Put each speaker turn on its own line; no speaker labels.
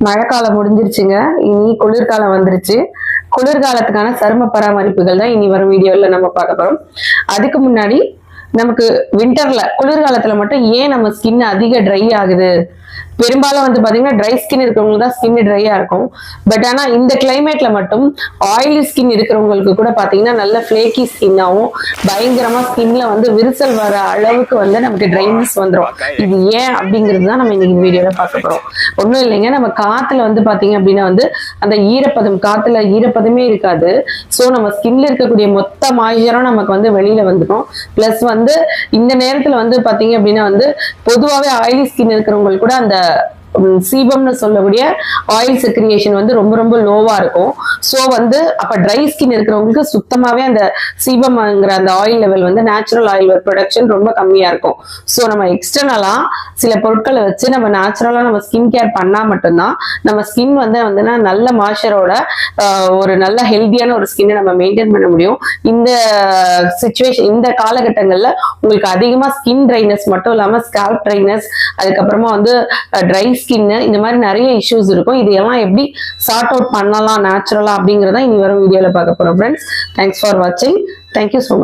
மழைக்காலம் முடிஞ்சிருச்சுங்க. இனி குளிர்காலம் வந்துருச்சு. குளிர்காலத்துக்கான சரும பராமரிப்புகள் தான் இனி வரும் வீடியோல நம்ம பார்க்க போறோம். அதுக்கு முன்னாடி நமக்கு விண்டர்ல குளிர்காலத்துல மட்டும் ஏன் நம்ம ஸ்கின் அதிக ட்ரை ஆகுது? பெரும்பாலும் வந்து பாத்தீங்கன்னா ட்ரை ஸ்கின் இருக்கிறவங்களுக்கு தான் ஸ்கின் ட்ரையா இருக்கும். பட் ஆனா இந்த கிளைமேட்ல மட்டும் ஆயிலி ஸ்கின் இருக்கிறவங்களுக்கு கூட பாத்தீங்கன்னா நல்ல ஃபிளேக்கி ஸ்கின்னாவும் பயங்கரமா ஸ்கின்ல வந்து விரிசல் வர அளவுக்கு வந்து நமக்கு ட்ரைனஸ் வந்துடும். இது ஏன் அப்படிங்கிறது தான் நம்ம இன்னைக்கு வீடியோல பார்க்க போறோம். ஒன்றும் இல்லைங்க, நம்ம காத்துல வந்து பாத்தீங்க அப்படின்னா வந்து அந்த ஈரப்பதம், காத்துல ஈரப்பதமே இருக்காது. ஸோ நம்ம ஸ்கின்ல இருக்கக்கூடிய மொத்த மாய்ச்சரும் நமக்கு வந்து வெளியில வந்துடும். பிளஸ் வந்து இந்த நேரத்துல வந்து பாத்தீங்க அப்படின்னா வந்து பொதுவாகவே ஆயிலி ஸ்கின் இருக்கிறவங்களுக்கு கூட அந்த சீபம்னு சொல்லக்கூடிய ஆயில் செக்ரியேஷன் வந்து ரொம்ப ரொம்ப லோவா இருக்கும். ஸோ வந்து அப்ப ட்ரை ஸ்கின் இருக்கிறவங்களுக்கு சுத்தமாவே அந்த சீபம்ங்கிற அந்த ஆயில் லெவல் வந்து நேச்சுரல் ஆயில் ப்ரொடக்ஷன் ரொம்ப கம்மியா இருக்கும். ஸோ நம்ம எக்ஸ்டர்னலா சில பொருட்களை வச்சு நம்ம நேச்சுரலா நம்ம ஸ்கின் கேர் பண்ணா மட்டும்தான் நம்ம ஸ்கின் வந்து நல்ல மாய்ச்சரோட ஒரு நல்ல ஹெல்தியான ஒரு ஸ்கின்னை நம்ம மெயின்டைன் பண்ண முடியும். இந்த சிச்சுவேஷன், இந்த காலகட்டங்கள்ல உங்களுக்கு அதிகமா ஸ்கின் ட்ரைனஸ் மட்டும் இல்லாம ஸ்கால்ப் ட்ரைனஸ், அதுக்கப்புறமா வந்து ட்ரை ஸ்கின், இந்த மாதிரி நிறைய இஷ்யூஸ் இருக்கும். இதெல்லாம் எப்படி சார்ட் அவுட் பண்ணலாம் நேச்சுரலா அப்படிங்கறத இனி வரும் வீடியோல பார்க்க போறோம். ஃப்ரெண்ட்ஸ், தேங்க்ஸ் ஃபார் வாட்சிங். Thank you so much.